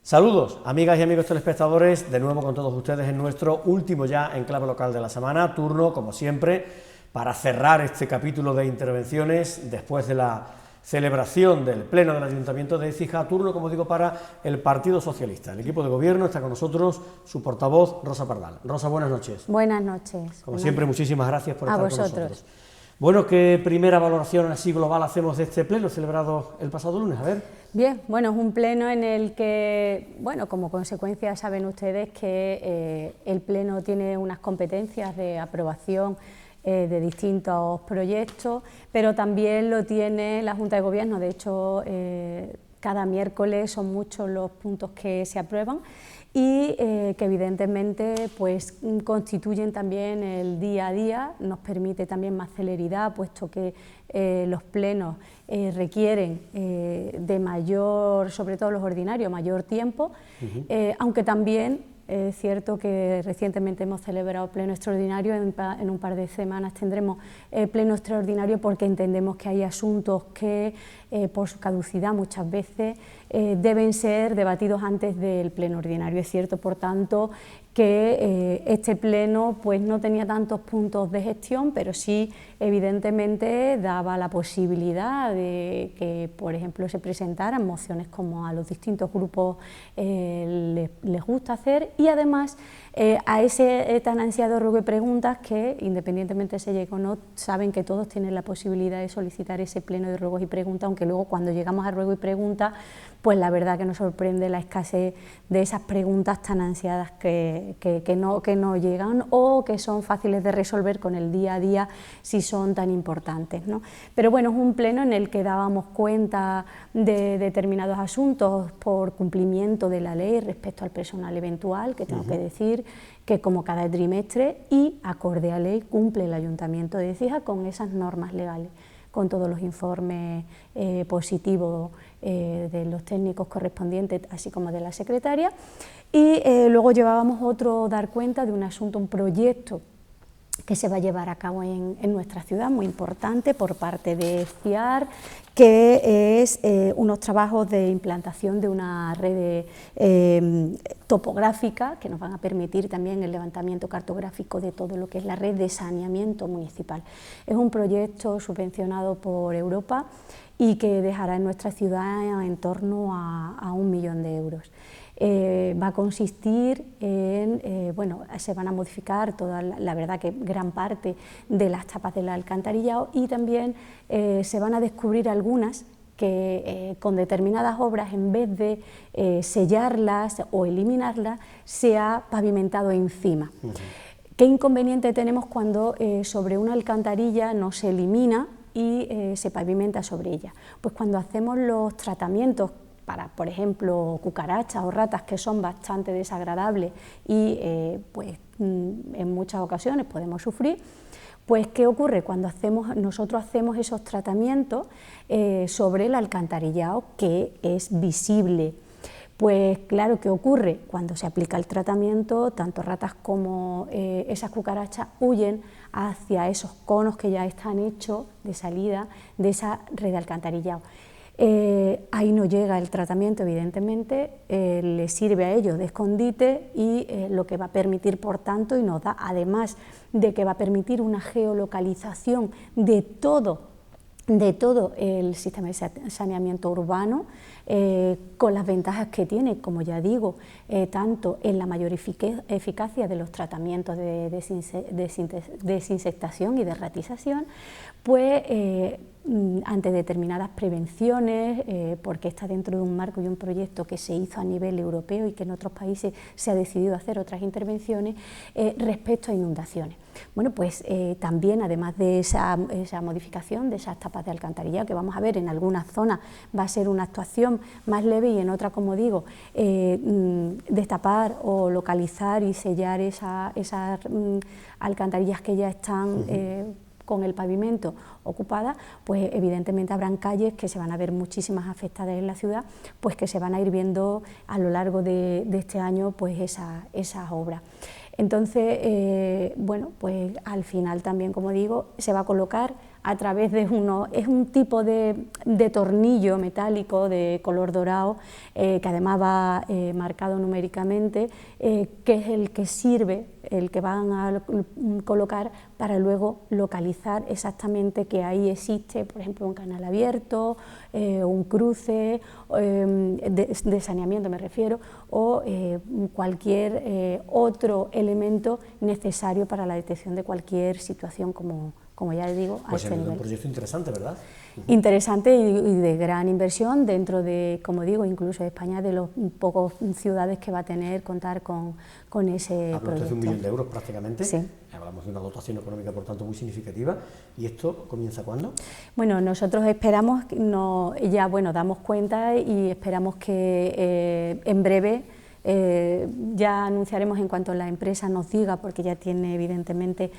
Saludos, amigas y amigos telespectadores, de nuevo con todos ustedes en nuestro último ya enclave local de la semana, turno, como siempre, para cerrar este capítulo de intervenciones después de la celebración del Pleno del Ayuntamiento de Écija, turno, como digo, para el Partido Socialista. El equipo de gobierno está con nosotros, su portavoz, Rosa Pardal. Rosa, buenas noches. Buenas noches. Como siempre, muchísimas gracias por estar con vosotros. nosotros. Bueno, ¿qué primera valoración así global hacemos de este pleno celebrado el pasado lunes? A ver. Bien, bueno, es un pleno en el que, bueno, como consecuencia saben ustedes que el pleno tiene unas competencias de aprobación de distintos proyectos, pero también lo tiene la Junta de Gobierno. De hecho, cada miércoles son muchos los puntos que se aprueban y que evidentemente pues constituyen también el día a día, nos permite también más celeridad, puesto que los plenos requieren de mayor, sobre todo los ordinarios, mayor tiempo, aunque también es cierto que recientemente hemos celebrado pleno extraordinario, en un par de semanas tendremos pleno extraordinario porque entendemos que hay asuntos que por su caducidad muchas veces deben ser debatidos antes del pleno ordinario. Es cierto, por tanto, que este pleno pues no tenía tantos puntos de gestión, pero sí evidentemente daba la posibilidad de que, por ejemplo, se presentaran mociones como a los distintos grupos les gusta hacer, y además a ese tan ansiado ruego y preguntas que, independientemente se llegue o no, saben que todos tienen la posibilidad de solicitar ese pleno de ruegos y preguntas, aunque luego cuando llegamos a ruego y preguntas, pues la verdad que nos sorprende la escasez de esas preguntas tan ansiadas que no llegan o que son fáciles de resolver con el día a día si son tan importantes, ¿no? Pero bueno, es un pleno en el que dábamos cuenta de determinados asuntos por cumplimiento de la ley respecto al personal eventual, que tengo que decir que como cada trimestre y acorde a ley cumple el Ayuntamiento de Écija con esas normas legales, con todos los informes positivos de los técnicos correspondientes, así como de la secretaria. Y luego llevábamos otro, dar cuenta de un asunto, un proyecto que se va a llevar a cabo en nuestra ciudad, muy importante, por parte de FIAR, que es unos trabajos de implantación de una red topográfica que nos van a permitir también el levantamiento cartográfico de todo lo que es la red de saneamiento municipal. Es un proyecto subvencionado por Europa y que dejará en nuestra ciudad en torno a 1 millón de euros. Va a consistir en, bueno, se van a modificar toda la verdad que gran parte de las tapas del alcantarillado, y también se van a descubrir algunas que con determinadas obras, en vez de sellarlas o eliminarlas, se ha pavimentado encima. ¿Qué inconveniente tenemos cuando sobre una alcantarilla no se elimina y se pavimenta sobre ella? Pues cuando hacemos los tratamientos para, por ejemplo, cucarachas o ratas, que son bastante desagradables y pues en muchas ocasiones podemos sufrir, pues ¿qué ocurre? Cuando nosotros hacemos esos tratamientos sobre el alcantarillado que es visible, pues claro, ¿qué ocurre? Cuando se aplica el tratamiento, tanto ratas como esas cucarachas huyen hacia esos conos que ya están hechos de salida de esa red de alcantarillado. Ahí no llega el tratamiento, evidentemente, les sirve a ellos de escondite y lo que va a permitir, por tanto, y nos da, además de que va a permitir una geolocalización de todo el sistema de saneamiento urbano, con las ventajas que tiene, como ya digo, tanto en la mayor eficacia de los tratamientos de desinsectación y de ratización, pues ante determinadas prevenciones, porque está dentro de un marco y un proyecto que se hizo a nivel europeo y que en otros países se ha decidido hacer otras intervenciones respecto a inundaciones. Bueno, pues también, además de esa modificación de esas tapas de alcantarillado, que vamos a ver en algunas zonas va a ser una actuación más leve y en otras, como digo, destapar o localizar y sellar esas alcantarillas que ya están con el pavimento ocupada, pues evidentemente habrán calles que se van a ver muchísimas afectadas en la ciudad, pues que se van a ir viendo a lo largo de este año pues esas obras. Entonces, bueno, pues al final también, como digo, se va a colocar a través de es un tipo de tornillo metálico de color dorado, que además va marcado numéricamente, que es el que sirve, el que van a colocar para luego localizar exactamente que ahí existe, por ejemplo, un canal abierto, un cruce, de saneamiento me refiero, o cualquier otro elemento necesario para la detección de cualquier situación, como ya les digo, a este nivel. Pues es un proyecto interesante, ¿verdad? Interesante y de gran inversión dentro de, como digo, incluso España, de los pocos ciudades que va a contar con ese proyecto. De 1 millón de euros prácticamente. Sí. Hablamos de una dotación económica, por tanto, muy significativa. ¿Y esto comienza cuándo? Bueno, nosotros esperamos, damos cuenta y esperamos que en breve ya anunciaremos en cuanto la empresa nos diga, porque ya tiene evidentemente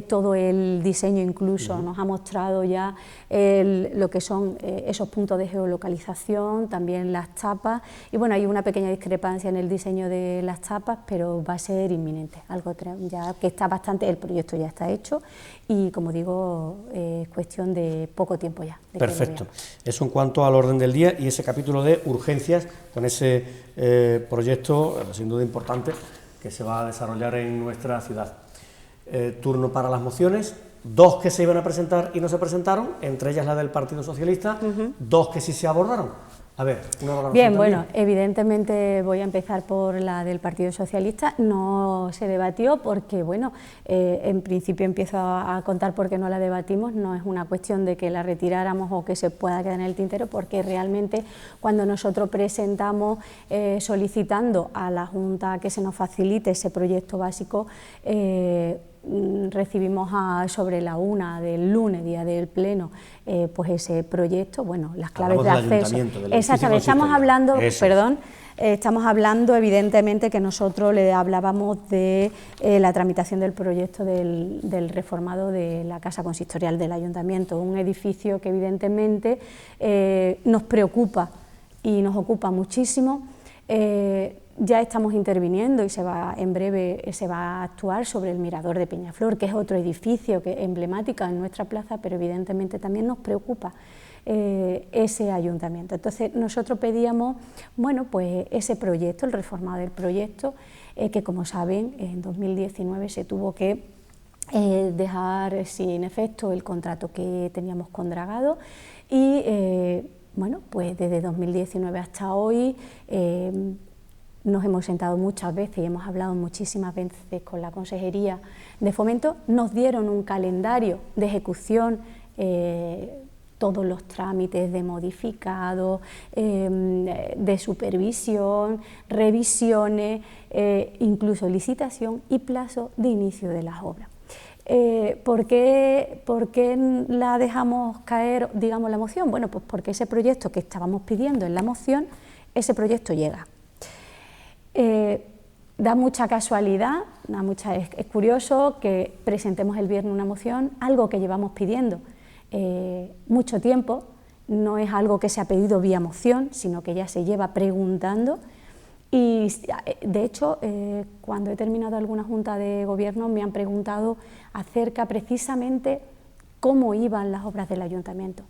todo el diseño, incluso nos ha mostrado ya lo que son esos puntos de geolocalización, también las tapas, y bueno, hay una pequeña discrepancia en el diseño de las tapas, pero va a ser inminente, algo ya que está bastante, el proyecto ya está hecho y, como digo, es cuestión de poco tiempo ya. Perfecto. Eso en cuanto al orden del día y ese capítulo de urgencias con ese proyecto, sin duda importante, que se va a desarrollar en nuestra ciudad. Turno para las mociones, 2 que se iban a presentar y no se presentaron, entre ellas la del Partido Socialista, 2 que sí se abordaron. A ver, una valoración. Bien, bueno, evidentemente voy a empezar por la del Partido Socialista. No se debatió porque, bueno, en principio empiezo a contar por qué no la debatimos. No es una cuestión de que la retiráramos o que se pueda quedar en el tintero, porque realmente cuando nosotros presentamos solicitando a la Junta que se nos facilite ese proyecto básico, recibimos sobre la 1 del lunes, día del pleno, pues ese proyecto, bueno, las claves de acceso. Exactamente, estamos hablando evidentemente que nosotros le hablábamos de la tramitación del proyecto del reformado de la Casa Consistorial del Ayuntamiento, un edificio que evidentemente nos preocupa y nos ocupa muchísimo. Ya estamos interviniendo y en breve se va a actuar sobre el Mirador de Peñaflor, que es otro edificio que es emblemático en nuestra plaza, pero evidentemente también nos preocupa ese ayuntamiento. Entonces nosotros pedíamos, bueno, pues ese proyecto, el reformado del proyecto, que como saben en 2019 se tuvo que dejar sin efecto el contrato que teníamos con Dragado y bueno, pues desde 2019 hasta hoy nos hemos sentado muchas veces y hemos hablado muchísimas veces con la Consejería de Fomento, nos dieron un calendario de ejecución, todos los trámites de modificado, de supervisión, revisiones, incluso licitación y plazo de inicio de las obras. ¿Por qué la dejamos caer, digamos, la moción? Bueno, pues porque ese proyecto que estábamos pidiendo en la moción, ese proyecto llega. Da mucha casualidad, es curioso que presentemos el viernes una moción, algo que llevamos pidiendo mucho tiempo, no es algo que se ha pedido vía moción, sino que ya se lleva preguntando y de hecho cuando he terminado alguna junta de gobierno me han preguntado acerca precisamente cómo iban las obras del ayuntamiento.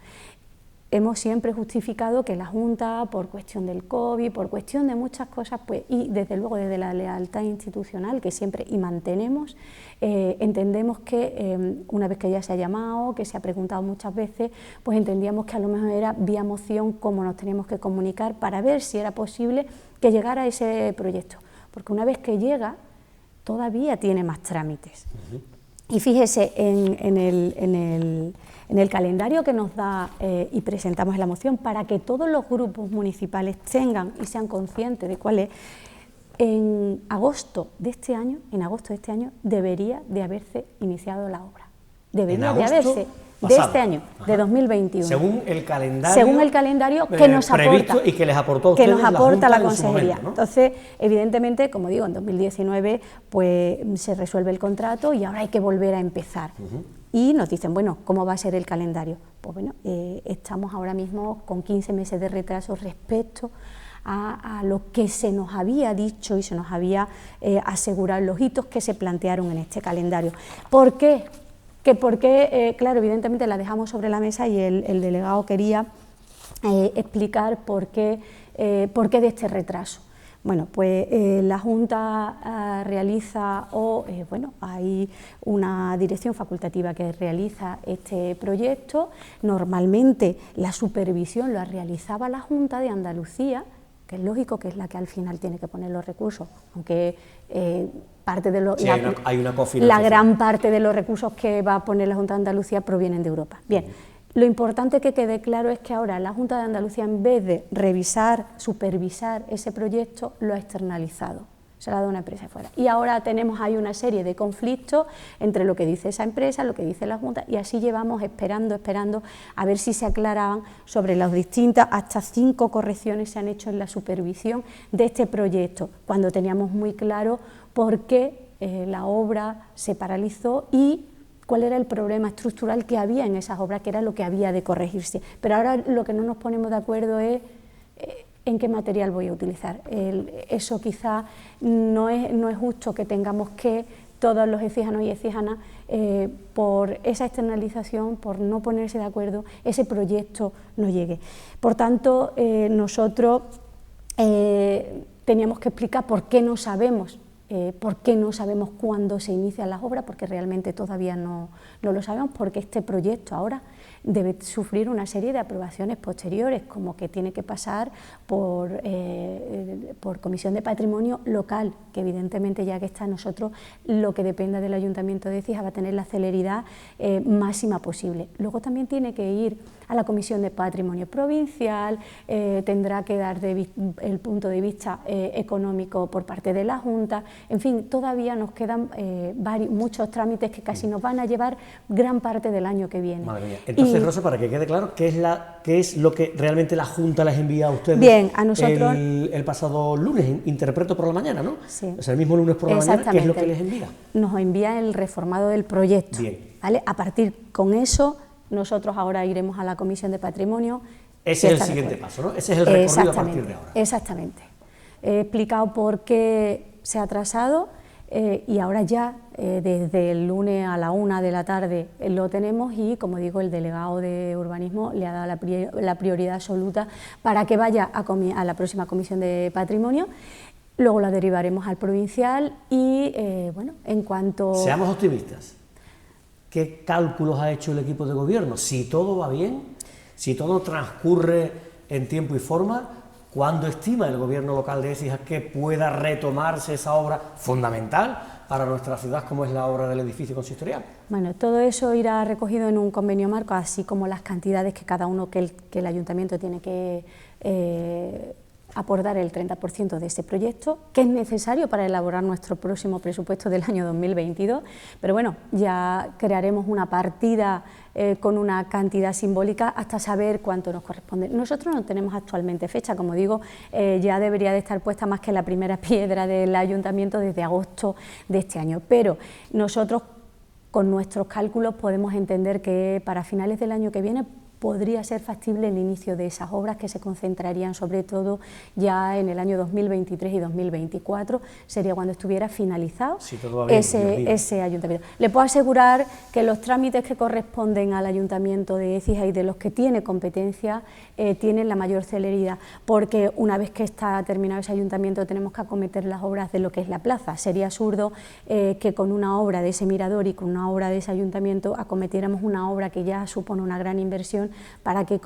Hemos siempre justificado que la Junta, por cuestión del COVID, por cuestión de muchas cosas, pues, y desde luego desde la lealtad institucional que siempre y mantenemos, entendemos que una vez que ya se ha llamado, que se ha preguntado muchas veces, pues entendíamos que a lo mejor era vía moción cómo nos teníamos que comunicar para ver si era posible que llegara ese proyecto, porque una vez que llega todavía tiene más trámites. Y fíjese en el calendario que nos da y presentamos en la moción para que todos los grupos municipales tengan y sean conscientes de cuál es, en agosto de este año debería de haberse iniciado la obra. Debería de haberse, de este año, de 2021. Según el calendario que nos aporta y que les aportó a ustedes que nos aporta la Consejería. Momento, ¿no? Entonces, evidentemente, como digo, en 2019 pues se resuelve el contrato y ahora hay que volver a empezar. Y nos dicen, bueno, ¿cómo va a ser el calendario? Pues bueno, estamos ahora mismo con 15 meses de retraso respecto a lo que se nos había dicho y se nos había asegurado, los hitos que se plantearon en este calendario. ¿Por qué? que por qué, claro, evidentemente la dejamos sobre la mesa y el delegado quería explicar por qué de este retraso. Bueno, pues la Junta realiza, bueno, hay una dirección facultativa que realiza este proyecto. Normalmente la supervisión la realizaba la Junta de Andalucía, que es lógico que es la que al final tiene que poner los recursos, aunque parte de sí, hay una la gran parte de los recursos que va a poner la Junta de Andalucía provienen de Europa. Bien, lo importante que quede claro es que ahora la Junta de Andalucía, en vez de revisar, supervisar ese proyecto, lo ha externalizado, se lo ha dado a una empresa de fuera. Y ahora tenemos ahí una serie de conflictos entre lo que dice esa empresa, lo que dice la Junta, y así llevamos esperando a ver si se aclaraban sobre las distintas, hasta 5 correcciones se han hecho en la supervisión de este proyecto, cuando teníamos muy claro por qué la obra se paralizó y cuál era el problema estructural que había en esas obras, que era lo que había de corregirse. Pero ahora lo que no nos ponemos de acuerdo es en qué material voy a utilizar. Eso quizá no es justo que tengamos que todos los ecijanos y ecijanas, por esa externalización, por no ponerse de acuerdo, ese proyecto no llegue. Por tanto, nosotros teníamos que explicar por qué no sabemos cuándo se inician las obras, porque realmente todavía no lo sabemos, porque este proyecto ahora debe sufrir una serie de aprobaciones posteriores, como que tiene que pasar por Comisión de Patrimonio local, que evidentemente, ya que está nosotros, lo que dependa del Ayuntamiento de Écija va a tener la celeridad máxima posible. Luego también tiene que ir a la Comisión de Patrimonio provincial, tendrá que dar el punto de vista económico por parte de la Junta. En fin, todavía nos quedan muchos trámites que casi nos van a llevar gran parte del año que viene. Madre mía. Entonces, Rosa, para que quede claro, ¿qué es lo que realmente la Junta les envía a ustedes? Bien, a nosotros el pasado lunes, interpreto por la mañana, ¿no? Sí. O sea, el mismo lunes por la mañana, ¿qué es lo que les envía? Nos envía el reformado del proyecto. Bien. ¿Vale? A partir con eso, nosotros ahora iremos a la Comisión de Patrimonio. Ese es el siguiente paso, ¿no? Ese es el recorrido a partir de ahora. Exactamente. He explicado por qué se ha atrasado y ahora ya, desde el lunes a la 1 de la tarde lo tenemos y, como digo, el delegado de urbanismo le ha dado la prioridad absoluta para que vaya a la próxima Comisión de Patrimonio. Luego la derivaremos al provincial y, bueno, en cuanto... Seamos optimistas. ¿Qué cálculos ha hecho el equipo de gobierno? Si todo va bien, si todo transcurre en tiempo y forma, ¿cuándo estima el gobierno local de Écija que pueda retomarse esa obra fundamental para nuestra ciudad, como es la obra del edificio consistorial? Bueno, todo eso irá recogido en un convenio marco, así como las cantidades que cada uno, que el ayuntamiento tiene que aportar el 30% de este proyecto, que es necesario para elaborar nuestro próximo presupuesto del año 2022, pero bueno, ya crearemos una partida con una cantidad simbólica hasta saber cuánto nos corresponde. Nosotros no tenemos actualmente fecha, como digo, ya debería de estar puesta más que la primera piedra del ayuntamiento desde agosto de este año, pero nosotros con nuestros cálculos podemos entender que para finales del año que viene podría ser factible el inicio de esas obras, que se concentrarían sobre todo ya en el año 2023 y 2024, sería cuando estuviera finalizado ese ayuntamiento. Le puedo asegurar que los trámites que corresponden al ayuntamiento de Écija y de los que tiene competencia tienen la mayor celeridad, porque una vez que está terminado ese ayuntamiento tenemos que acometer las obras de lo que es la plaza. Sería absurdo que con una obra de ese mirador y con una obra de ese ayuntamiento acometiéramos una obra que ya supone una gran inversión para que,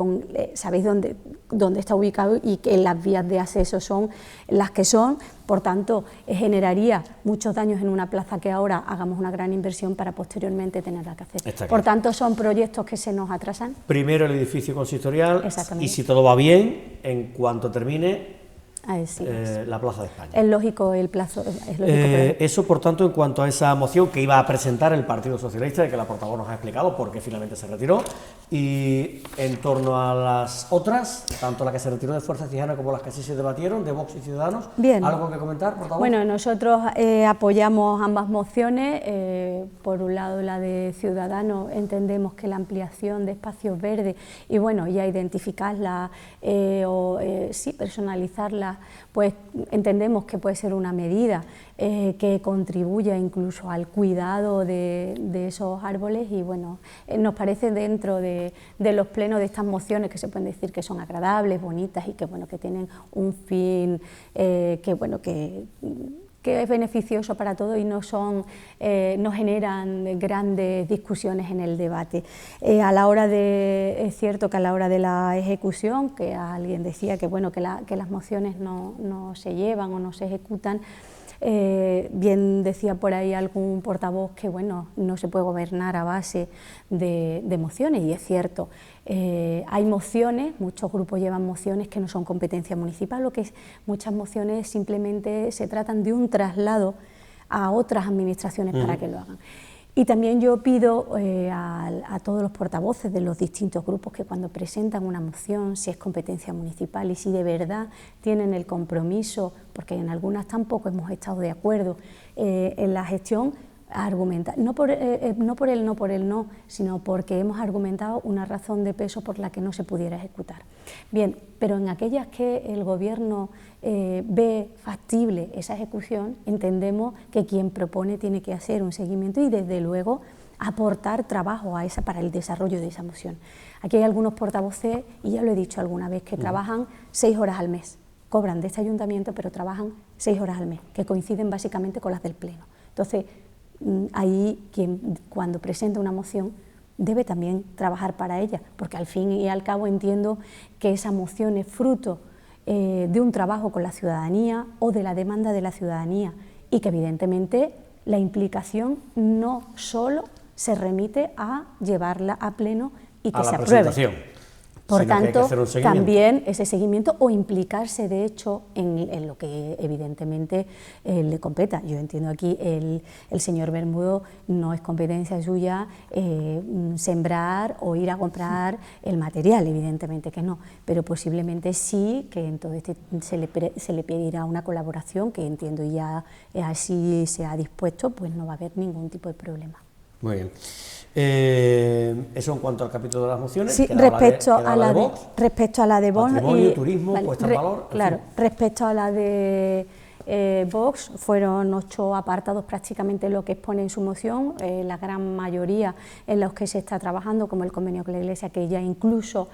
sabéis dónde está ubicado y que las vías de acceso son las que son, por tanto generaría muchos daños en una plaza que ahora hagamos una gran inversión para posteriormente tenerla que hacer. Por tanto, son proyectos que se nos atrasan. Primero el edificio consistorial y, si todo va bien, en cuanto termine, la Plaza de España. Es lógico el plazo. Eso, por tanto, en cuanto a esa moción que iba a presentar el Partido Socialista, y que la portavoz nos ha explicado por qué finalmente se retiró, Y en torno a las otras, tanto la que se retiró de Fuerza Ciudadana como las que sí se debatieron, de Vox y Ciudadanos, Bien. ¿algo que comentar, por favor? Bueno, nosotros apoyamos ambas mociones. Por un lado, la de Ciudadanos, entendemos que la ampliación de espacios verdes y bueno, ya identificarla sí, personalizarla, pues entendemos que puede ser una medida que contribuya incluso al cuidado de esos árboles y bueno, nos parece dentro de los plenos de estas mociones que se pueden decir que son agradables, bonitas y que bueno, que tienen un fin que bueno, que es beneficioso para todos y no generan grandes discusiones en el debate. Es cierto que a la hora de la ejecución, que alguien decía que bueno, que las mociones no se llevan o no se ejecutan, bien decía por ahí algún portavoz que bueno, no se puede gobernar a base de mociones, y es cierto. Hay mociones, muchos grupos llevan mociones que no son competencia municipal, lo que es muchas mociones simplemente se tratan de un traslado a otras administraciones para que lo hagan. Y también yo pido a todos los portavoces de los distintos grupos que cuando presentan una moción, si es competencia municipal y si de verdad tienen el compromiso, porque en algunas tampoco hemos estado de acuerdo en la gestión, argumentar, no por el no, sino porque hemos argumentado una razón de peso por la que no se pudiera ejecutar. Bien, pero en aquellas que el Gobierno ve factible esa ejecución, entendemos que quien propone tiene que hacer un seguimiento y desde luego aportar trabajo para el desarrollo de esa moción. Aquí hay algunos portavoces, y ya lo he dicho alguna vez, que trabajan 6 horas al mes, cobran de este ayuntamiento pero trabajan 6 horas al mes, que coinciden básicamente con las del Pleno. Entonces, ahí quien cuando presenta una moción debe también trabajar para ella, porque al fin y al cabo entiendo que esa moción es fruto de un trabajo con la ciudadanía o de la demanda de la ciudadanía y que evidentemente la implicación no solo se remite a llevarla a pleno y que se apruebe. Por tanto, también ese seguimiento o implicarse de hecho en lo que evidentemente le competa. Yo entiendo aquí el señor Bermudo no es competencia suya sembrar o ir a comprar el material, evidentemente que no, pero posiblemente sí que entonces se le pedirá una colaboración que entiendo ya así se ha dispuesto, pues no va a haber ningún tipo de problema. Muy bien. Eso en cuanto al capítulo de las mociones. Sí, respecto a la de Vox, patrimonio, turismo, puesta en valor. Claro, respecto a la de Vox, fueron 8 apartados prácticamente lo que expone en su moción, la gran mayoría en los que se está trabajando, como el convenio con la Iglesia, que ya incluso,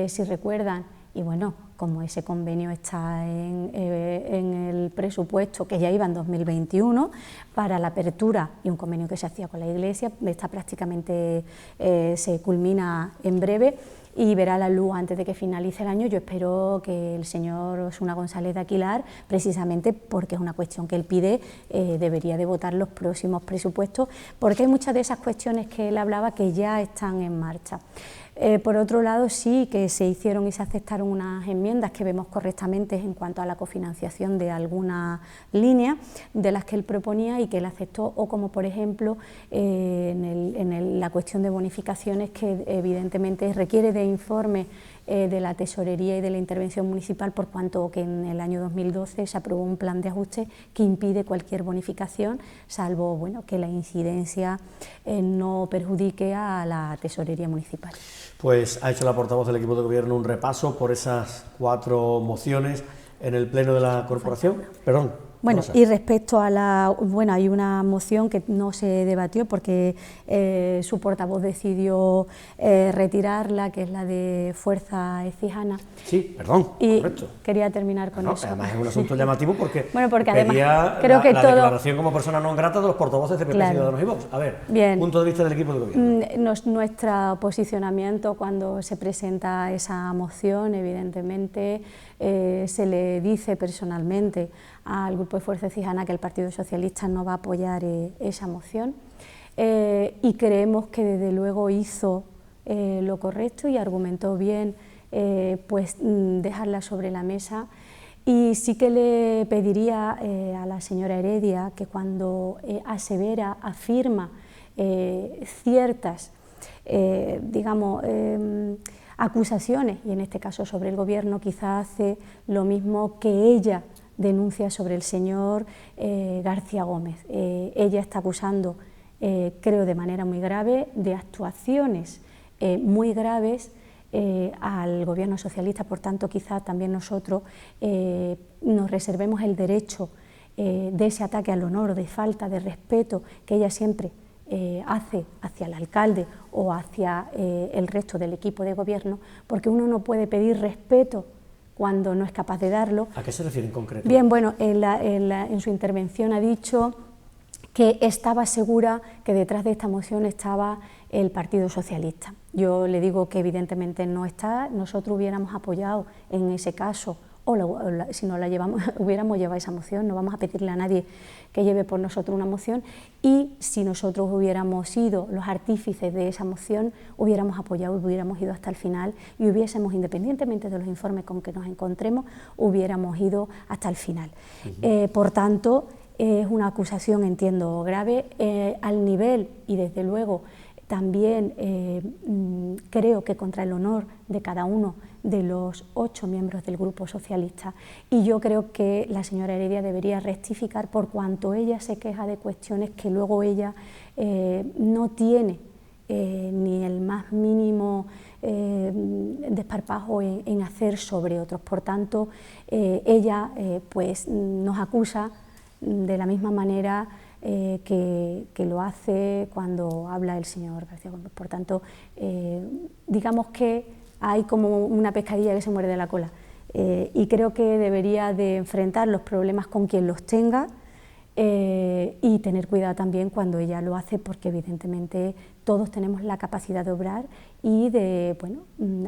si recuerdan, y bueno, como ese convenio está en el presupuesto que ya iba en 2021 para la apertura y un convenio que se hacía con la Iglesia, está prácticamente se culmina en breve y verá la luz antes de que finalice el año. Yo espero que el señor Osuna González de Aquilar, precisamente porque es una cuestión que él pide, debería de votar los próximos presupuestos, porque hay muchas de esas cuestiones que él hablaba que ya están en marcha. Por otro lado, sí que se hicieron y se aceptaron unas enmiendas que vemos correctamente en cuanto a la cofinanciación de algunas líneas de las que él proponía y que él aceptó, o como por ejemplo la cuestión de bonificaciones, que evidentemente requiere de informe de la tesorería y de la intervención municipal, por cuanto que en el año 2012 se aprobó un plan de ajuste que impide cualquier bonificación, salvo bueno, que la incidencia no perjudique a la tesorería municipal. Pues ha hecho la portavoz del equipo de gobierno un repaso por esas 4 mociones en el pleno de la corporación. Perdón. Bueno, y respecto a hay una moción que no se debatió porque su portavoz decidió retirarla, que es la de Fuerza Cijana. Sí, perdón, y correcto. Quería terminar con eso. Además es un asunto llamativo porque, bueno, porque pedía creo que la declaración como persona no grata de los portavoces de PP, claro. Ciudadanos y Vox. A ver, bien. Punto de vista del equipo de gobierno. Nuestro posicionamiento cuando se presenta esa moción, evidentemente, se le dice personalmente al Grupo de Fuerza Cijana que el Partido Socialista no va a apoyar esa moción y creemos que desde luego hizo lo correcto y argumentó bien pues dejarla sobre la mesa. Y sí que le pediría a la señora Heredia que cuando asevera, afirma ciertas digamos, acusaciones, y en este caso sobre el Gobierno, quizá hace lo mismo que ella denuncia sobre el señor García Gómez. Ella está acusando, creo de manera muy grave, de actuaciones muy graves al Gobierno socialista. Por tanto, quizá también nosotros nos reservemos el derecho de ese ataque al honor o de falta de respeto que ella siempre hace hacia el alcalde o hacia el resto del equipo de gobierno, porque uno no puede pedir respeto cuando no es capaz de darlo. ¿A qué se refiere en concreto? Bien, bueno, en su intervención ha dicho que estaba segura que detrás de esta moción estaba el Partido Socialista. Yo le digo que evidentemente no está. Nosotros hubiéramos apoyado en ese caso, si no la llevamos, hubiéramos llevado esa moción. No vamos a pedirle a nadie que lleve por nosotros una moción, y si nosotros hubiéramos sido los artífices de esa moción, hubiéramos apoyado y hubiéramos ido hasta el final, y hubiésemos, independientemente de los informes con que nos encontremos, hubiéramos ido hasta el final. Por tanto, es una acusación, entiendo, grave, al nivel, y desde luego también creo que contra el honor de cada uno de los 8 miembros del Grupo Socialista, y yo creo que la señora Heredia debería rectificar por cuanto ella se queja de cuestiones que luego ella no tiene ni el más mínimo desparpajo en hacer sobre otros. Por tanto, ella pues nos acusa de la misma manera que lo hace cuando habla el señor García Gómez. Por tanto, digamos que hay como una pescadilla que se muerde la cola, y creo que debería de enfrentar los problemas con quien los tenga, y tener cuidado también cuando ella lo hace, porque evidentemente todos tenemos la capacidad de obrar y de, bueno,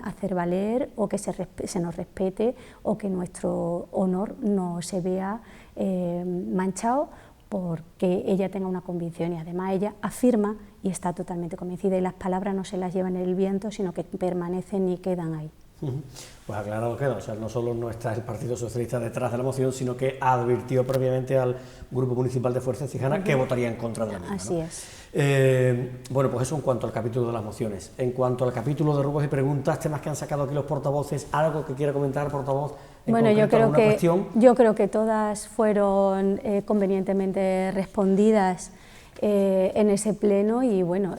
hacer valer, o que se nos respete, o que nuestro honor no se vea manchado porque ella tenga una convicción, y además ella afirma y está totalmente convencida, y las palabras no se las llevan en el viento, sino que permanecen y quedan ahí. Pues aclarado queda, o sea, no solo no está el Partido Socialista detrás de la moción, sino que advirtió previamente al Grupo Municipal de Fuerza Ciudadana que votaría en contra de la misma. Así ¿no? es. Bueno, pues eso en cuanto al capítulo de las mociones. En cuanto al capítulo de ruegos y preguntas, temas que han sacado aquí los portavoces, ¿algo que quiera comentar, portavoz? Bueno, yo creo que todas fueron convenientemente respondidas en ese pleno, y bueno,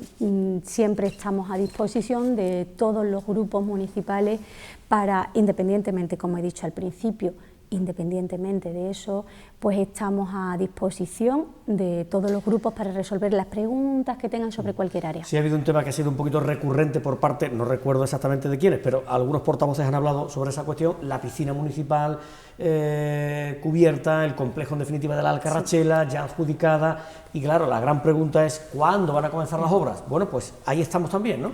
siempre estamos a disposición de todos los grupos municipales para, independientemente, como he dicho al principio, independientemente de eso, pues estamos a disposición de todos los grupos para resolver las preguntas que tengan sobre cualquier área. Sí, ha habido un tema que ha sido un poquito recurrente por parte, no recuerdo exactamente de quiénes, pero algunos portavoces han hablado sobre esa cuestión: la piscina municipal cubierta, el complejo en definitiva de la Alcarrachela, ya adjudicada, y claro, la gran pregunta es ¿cuándo van a comenzar las obras? Bueno, pues ahí estamos también, ¿no?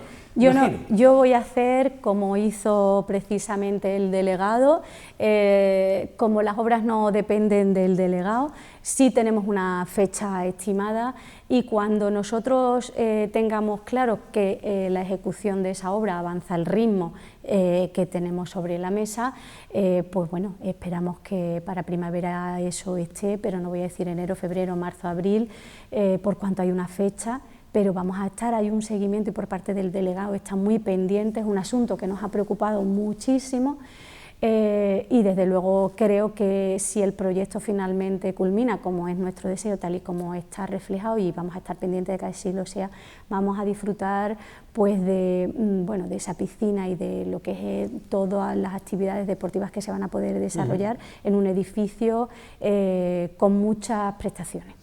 Yo voy a hacer como hizo precisamente el delegado. Como las obras no dependen del delegado, sí tenemos una fecha estimada, y cuando nosotros tengamos claro que la ejecución de esa obra avanza al ritmo que tenemos sobre la mesa, pues bueno, esperamos que para primavera eso esté, pero no voy a decir enero, febrero, marzo, abril, por cuanto hay una fecha. Pero vamos a estar, hay un seguimiento, y por parte del delegado está muy pendiente, es un asunto que nos ha preocupado muchísimo, y desde luego creo que si el proyecto finalmente culmina, como es nuestro deseo, tal y como está reflejado, y vamos a estar pendientes de que así lo sea, vamos a disfrutar pues de, bueno, de esa piscina y de lo que es todas las actividades deportivas que se van a poder desarrollar en un edificio con muchas prestaciones.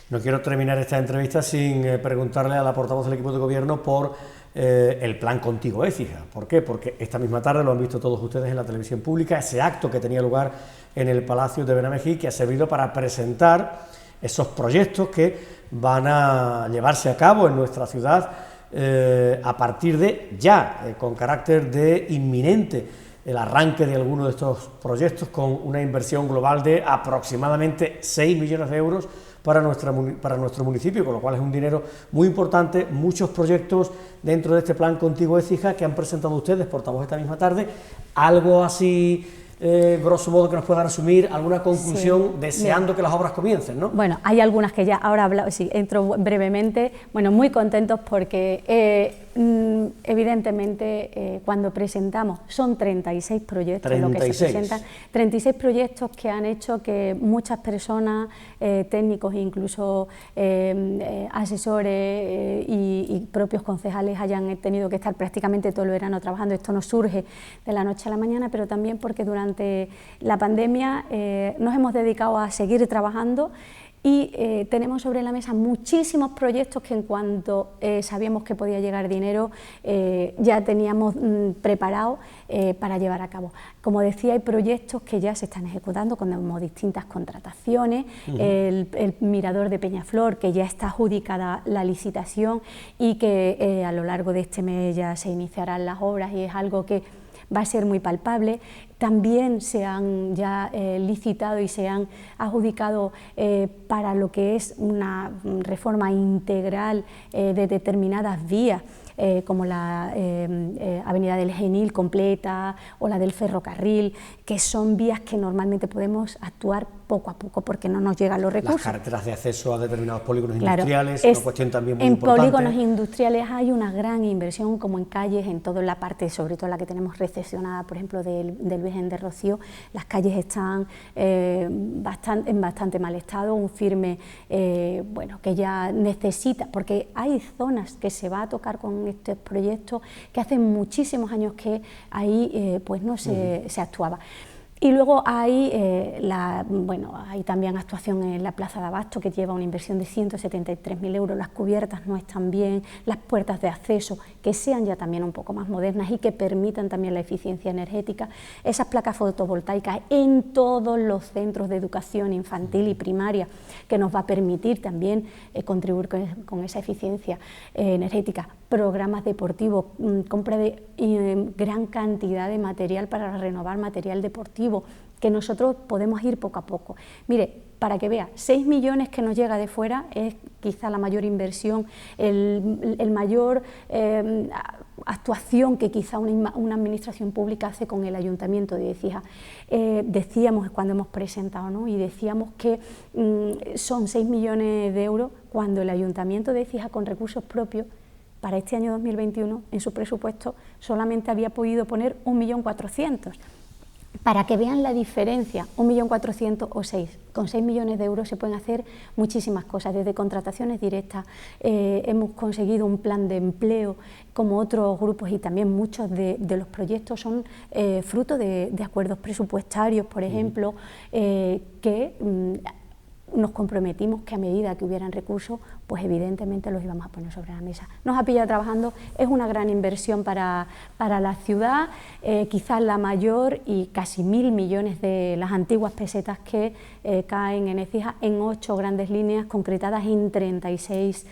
No quiero terminar esta entrevista sin preguntarle a la portavoz del equipo de gobierno por el plan Contigo Écija. ¿Por qué? Porque esta misma tarde lo han visto todos ustedes en la televisión pública, ese acto que tenía lugar en el Palacio de Benamejí, que ha servido para presentar esos proyectos que van a llevarse a cabo en nuestra ciudad a partir de ya, con carácter de inminente, el arranque de alguno de estos proyectos, con una inversión global de aproximadamente 6 millones de euros para nuestro municipio, con lo cual es un dinero muy importante, muchos proyectos dentro de este plan Contigo Écija que han presentado ustedes, portavoz, esta misma tarde. Algo así, grosso modo, que nos puedan resumir, alguna conclusión, sí, deseando que las obras comiencen, ¿no? Bueno, hay algunas que ya ahora entro brevemente. Bueno, muy contentos porque evidentemente, cuando presentamos, son 36 proyectos 36. lo que se presentan, 36 proyectos que han hecho que muchas personas, técnicos, incluso asesores y propios concejales hayan tenido que estar prácticamente todo el verano trabajando. Esto no surge de la noche a la mañana, pero también porque durante la pandemia nos hemos dedicado a seguir trabajando. Y tenemos sobre la mesa muchísimos proyectos que en cuanto sabíamos que podía llegar dinero ya teníamos preparados para llevar a cabo. Como decía, hay proyectos que ya se están ejecutando con distintas contrataciones, el mirador de Peñaflor, que ya está adjudicada la licitación y que a lo largo de este mes ya se iniciarán las obras, y es algo que va a ser muy palpable. También se han ya licitado y se han adjudicado para lo que es una reforma integral de determinadas vías, como la Avenida del Genil completa o la del ferrocarril, que son vías que normalmente podemos actuar poco a poco porque no nos llegan los recursos. Las carreteras de acceso a determinados polígonos claro, industriales, una cuestión también muy importante. En polígonos industriales hay una gran inversión, como en calles, en toda la parte, sobre todo la que tenemos recepcionada, por ejemplo, del Virgen de Rocío. Las calles están en bastante mal estado, un firme bueno, que ya necesita, porque hay zonas que se va a tocar con estos proyectos que hace muchísimos años que ahí pues no se actuaba. Y luego hay, hay también actuación en la Plaza de Abasto, que lleva una inversión de 173.000 euros, las cubiertas no están bien, las puertas de acceso que sean ya también un poco más modernas y que permitan también la eficiencia energética, esas placas fotovoltaicas en todos los centros de educación infantil y primaria, que nos va a permitir también contribuir con esa eficiencia energética, programas deportivos, compra de gran cantidad de material para renovar material deportivo, que nosotros podemos ir poco a poco. Mire, para que vea, 6 millones que nos llega de fuera es quizá la mayor inversión, el mayor actuación que quizá una administración pública hace con el Ayuntamiento de Écija. Decíamos cuando hemos presentado, ¿no? Y decíamos que son 6 millones de euros cuando el Ayuntamiento de Écija, con recursos propios, para este año 2021, en su presupuesto, solamente había podido poner 1.400.000. Para que vean la diferencia, 1.400.000 o 6. Con 6 millones de euros se pueden hacer muchísimas cosas, desde contrataciones directas, hemos conseguido un plan de empleo como otros grupos, y también muchos de los proyectos son fruto de acuerdos presupuestarios, por ejemplo, que nos comprometimos que a medida que hubieran recursos, pues evidentemente los íbamos a poner sobre la mesa. Nos ha pillado trabajando, es una gran inversión para la ciudad, quizás la mayor, y casi 1.000 millones de las antiguas pesetas que caen en Écija en 8 grandes líneas concretadas en 36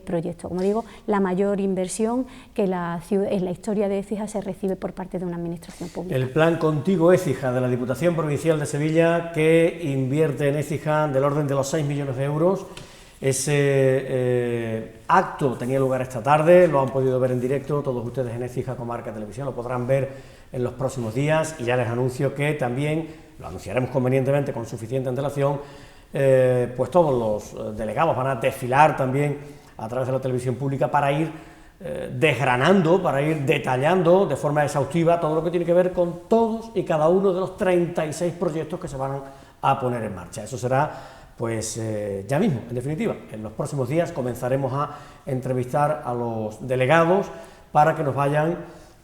proyectos. Como digo, la mayor inversión que en la historia de Écija se recibe por parte de una administración pública. El plan Contigo Écija de la Diputación Provincial de Sevilla, que invierte en Écija del orden de los 6 millones de euros. Ese acto tenía lugar esta tarde, lo han podido ver en directo todos ustedes en Écija Comarca Televisión, lo podrán ver en los próximos días, y ya les anuncio que también, lo anunciaremos convenientemente con suficiente antelación, pues todos los delegados van a desfilar también a través de la televisión pública para ir desgranando, para ir detallando de forma exhaustiva todo lo que tiene que ver con todos y cada uno de los 36 proyectos que se van a poner en marcha. Eso será pues ya mismo, en definitiva, en los próximos días comenzaremos a entrevistar a los delegados para que nos vayan,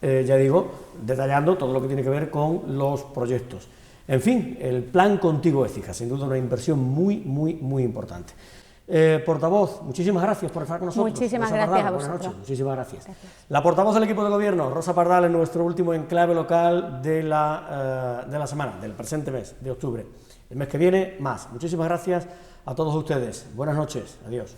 ya digo, detallando todo lo que tiene que ver con los proyectos. En fin, el plan Contigo Écija, sin duda una inversión muy importante. Portavoz, muchísimas gracias por estar con nosotros. Muchísimas Rosa gracias Pardal, a vosotros. buenas noches, muchísimas gracias. La portavoz del equipo de gobierno, Rosa Pardal, en nuestro último enclave local de la semana, del presente mes de octubre. El mes que viene, más. Muchísimas gracias a todos ustedes. Buenas noches. Adiós.